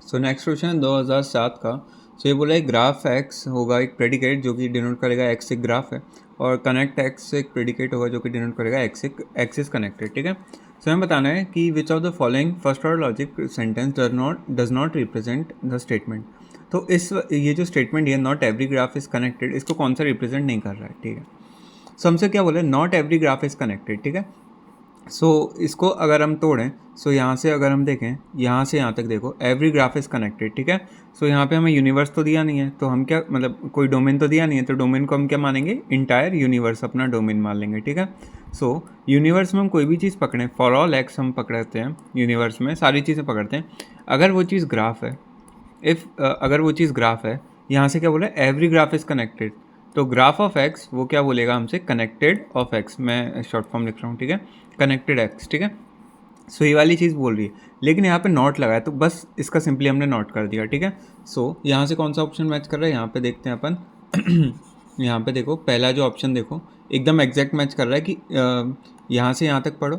So next question है 2007 का। सो ये बोला है ग्राफ एक्स होगा एक प्रेडिकेट जो कि डिनोट करेगा एक्स एक ग्राफ है, और कनेक्ट एक्स एक प्रेडिकेट होगा जो कि डिनोट करेगा एक्स एक एक्सिस कनेक्टेड। ठीक है, सो हमें बताना है कि which of the following first order logic sentence does not represent the statement. तो ये जो स्टेटमेंट है not every graph is connected, इसको कौन सा रिप्रेजेंट नहीं कर रहा है। ठीक है, सो हमसे क्या बोले, not every graph is connected. ठीक है, सो इसको अगर हम तोड़ें, सो यहाँ से अगर हम देखें यहाँ से यहाँ तक देखो एवरी ग्राफ इज़ कनेक्टेड। ठीक है, सो यहाँ पे हमें यूनिवर्स तो दिया नहीं है, तो हम क्या मतलब कोई डोमेन तो दिया नहीं है, तो डोमेन को हम क्या मानेंगे, इंटायर यूनिवर्स अपना डोमेन मान लेंगे। ठीक है, सो यूनिवर्स में हम कोई भी चीज़ पकड़ें, फॉर ऑल एक्स हम पकड़ते हैं, यूनिवर्स में सारी चीज़ें पकड़ते हैं। अगर वो चीज़ ग्राफ है, अगर वो चीज़ ग्राफ है, यहाँ से क्या बोला एवरी ग्राफ इज़ कनेक्टेड, तो ग्राफ ऑफ एक्स वो क्या बोलेगा हमसे, कनेक्टेड ऑफ एक्स। मैं शॉर्ट फॉर्म लिख रहा हूँ। ठीक है, कनेक्टेड एक्स। ठीक है, सो ये वाली चीज़ बोल रही है, लेकिन यहाँ पे नॉट लगा है तो बस इसका सिंपली हमने नॉट कर दिया। ठीक है, सो यहाँ से कौन सा ऑप्शन मैच कर रहा है, यहाँ पे देखते हैं अपन यहाँ पे देखो पहला जो ऑप्शन देखो एकदम एग्जैक्ट मैच कर रहा है कि यहाँ से यहाँ तक पढ़ो,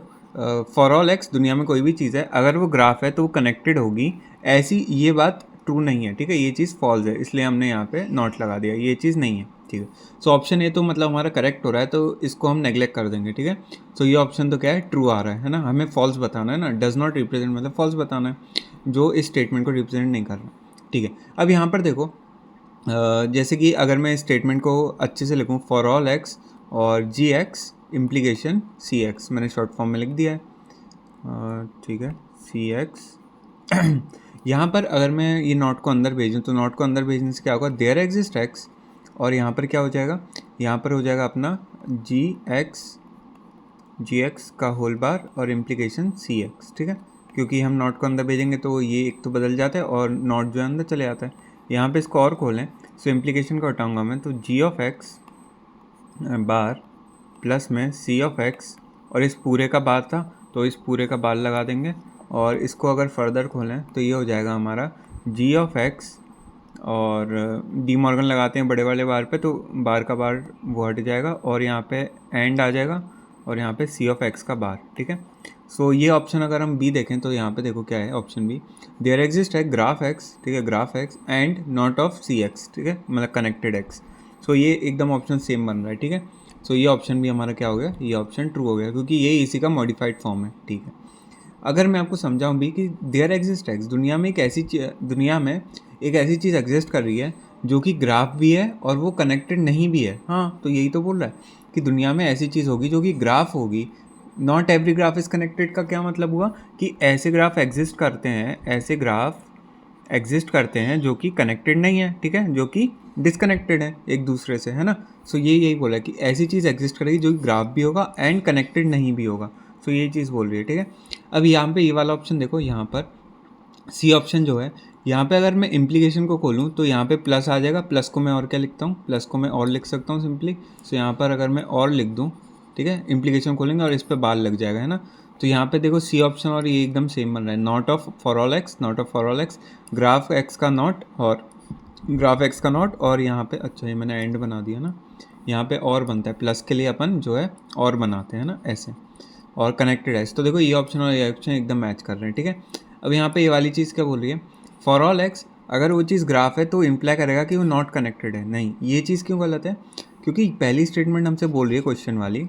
फॉर ऑल एक्स दुनिया में कोई भी चीज़ है अगर वो ग्राफ है तो वो कनेक्टेड होगी, ऐसी ये बात ट्रू नहीं है। ठीक है, ये चीज़ फॉल्स है, इसलिए हमने यहाँ पे नॉट लगा दिया, ये चीज़ नहीं है। ठीक है, सो ऑप्शन ए तो मतलब हमारा करेक्ट हो रहा है, तो इसको हम नेग्लेक्ट कर देंगे। ठीक है, सो ये ऑप्शन तो क्या है, ट्रू आ रहा है ना, हमें फॉल्स बताना है ना, डज नॉट रिप्रेजेंट मतलब फॉल्स बताना है, जो इस स्टेटमेंट को रिप्रेजेंट नहीं कर रहा। ठीक है, अब यहाँ पर देखो जैसे कि अगर मैं स्टेटमेंट को अच्छे से लिखूँ, फॉर ऑल एक्स और जी एक्स इम्प्लीकेशन सी एक्स, मैंने शॉर्ट फॉर्म में लिख दिया है। ठीक है, सी एक्स यहाँ पर अगर मैं ये नॉट को अंदर भेजूँ तो नॉट को अंदर भेजने से क्या होगा, देयर एग्जिस्ट एक्स, और यहाँ पर क्या हो जाएगा, यहाँ पर हो जाएगा अपना जी एक्स का होल बार और इम्प्लीकेशन सी एक्स। ठीक है, क्योंकि हम नॉट को अंदर भेजेंगे तो ये एक तो बदल जाता है और नॉट जो है अंदर चले जाता है। यहाँ पे इसको और खोलें, सो इम्प्लीकेशन को हटाऊँगा मैं, तो जी ऑफ एक्स बार प्लस में सी ऑफ एक्स, और इस पूरे का बार था तो इस पूरे का बार लगा देंगे, और इसको अगर फर्दर खोलें तो ये हो जाएगा हमारा जी ऑफ एक्स, और डी मॉर्गन लगाते हैं बड़े वाले बार पे तो बार का बार वो हट जाएगा, और यहाँ पे एंड आ जाएगा, और यहाँ पे सी ऑफ एक्स का बार। ठीक है, सो ये ऑप्शन अगर हम बी देखें तो यहाँ पे देखो क्या है ऑप्शन बी, देयर एग्जिस्ट है ग्राफ एक्स। ठीक है, graph x and not of c x. ठीक है, मतलब कनेक्टेड एक्स। सो ये एकदम ऑप्शन सेम बन रहा है। ठीक है, सो ये ऑप्शन भी हमारा क्या हो गया, ये ऑप्शन ट्रू हो गया, क्योंकि ये इसी का मॉडिफाइड फॉर्म है। ठीक है, अगर मैं आपको समझाऊँ भी कि देयर एग्जिस्ट एक्स, दुनिया में एक ऐसी चीज़ एग्जिस्ट कर रही है जो कि ग्राफ भी है और वो कनेक्टेड नहीं भी है। हाँ, तो यही तो बोल रहा है कि दुनिया में ऐसी चीज़ होगी जो कि ग्राफ होगी। Not every graph is connected का क्या मतलब हुआ कि ऐसे ग्राफ एग्जिस्ट करते हैं, ऐसे ग्राफ एग्जिस्ट करते हैं जो कि कनेक्टेड नहीं है। ठीक है, जो कि डिसकनेक्टेड है एक दूसरे से, है ना। सो ये यही बोला कि ऐसी चीज़ एग्जिस्ट करेगी जो कि ग्राफ भी होगा एंड कनेक्टेड नहीं भी होगा। सो ये चीज़ बोल रही है। ठीक है, अब यहाँ पे ये वाला ऑप्शन देखो, यहाँ पर सी ऑप्शन जो है, यहाँ पे अगर मैं इम्प्लीकेशन को खोलूँ तो यहाँ पे प्लस आ जाएगा, प्लस को मैं और क्या लिखता हूँ, प्लस को मैं और लिख सकता हूँ सिंपली। सो यहाँ पर अगर मैं और लिख दूँ, ठीक है, इम्प्लीकेशन खोलेंगे और इस पर बार लग जाएगा, है ना। तो यहाँ पे देखो सी ऑप्शन और ये एकदम सेम बन रहा है, not of for all x, not of for all x, graph x का नॉट और ग्राफ एक्स का नॉट, और यहाँ पे अच्छा ये मैंने एंड बना दिया ना, यहाँ पे और बनता है, प्लस के लिए अपन जो है और बनाते हैं ना ऐसे, और कनेक्टेड है। तो देखो ये ऑप्शन और ये ऑप्शन एकदम मैच कर रहे हैं। ठीक है, अब यहाँ पे ये वाली चीज़ क्या बोल रही है, फॉर ऑल एक्स अगर वो चीज़ ग्राफ है तो इम्प्लाई करेगा कि वो नॉट कनेक्टेड है। नहीं, ये चीज़ क्यों गलत है, क्योंकि पहली स्टेटमेंट हमसे बोल रही है क्वेश्चन वाली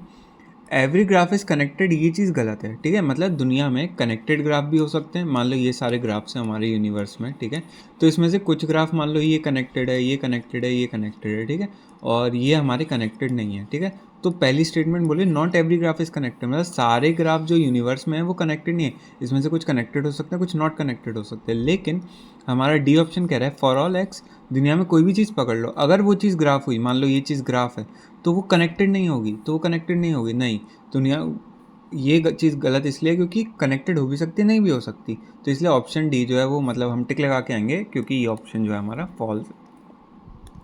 एवरी ग्राफ इज़ कनेक्टेड, ये चीज़ गलत है। ठीक है, मतलब दुनिया में कनेक्टेड ग्राफ भी हो सकते हैं, मान लो ये सारे ग्राफ्स हैं हमारे यूनिवर्स में। ठीक है, तो इसमें से कुछ ग्राफ मान लो ये कनेक्टेड है, ये कनेक्टेड है, ये कनेक्टेड है। ठीक है, और ये हमारे कनेक्टेड नहीं है। ठीक है, तो पहली स्टेटमेंट बोली not every graph is connected, मतलब सारे ग्राफ जो यूनिवर्स में है वो कनेक्टेड नहीं है, इसमें से कुछ कनेक्टेड हो सकते हैं, कुछ नॉट कनेक्टेड हो सकते हैं। लेकिन हमारा डी ऑप्शन कह रहा है फॉर ऑल एक्स, दुनिया में कोई भी चीज़ पकड़ लो, अगर वो चीज़ ग्राफ हुई, मान लो ये चीज़ ग्राफ है, तो वो कनेक्टेड नहीं होगी, तो वो कनेक्टेड नहीं होगी। नहीं, दुनिया ये चीज़ गलत इसलिए क्योंकि कनेक्टेड हो भी सकती है, नहीं भी हो सकती, तो इसलिए ऑप्शन डी जो है वो मतलब हम टिक लगा के आएंगे, क्योंकि ये ऑप्शन जो है हमारा फॉल्स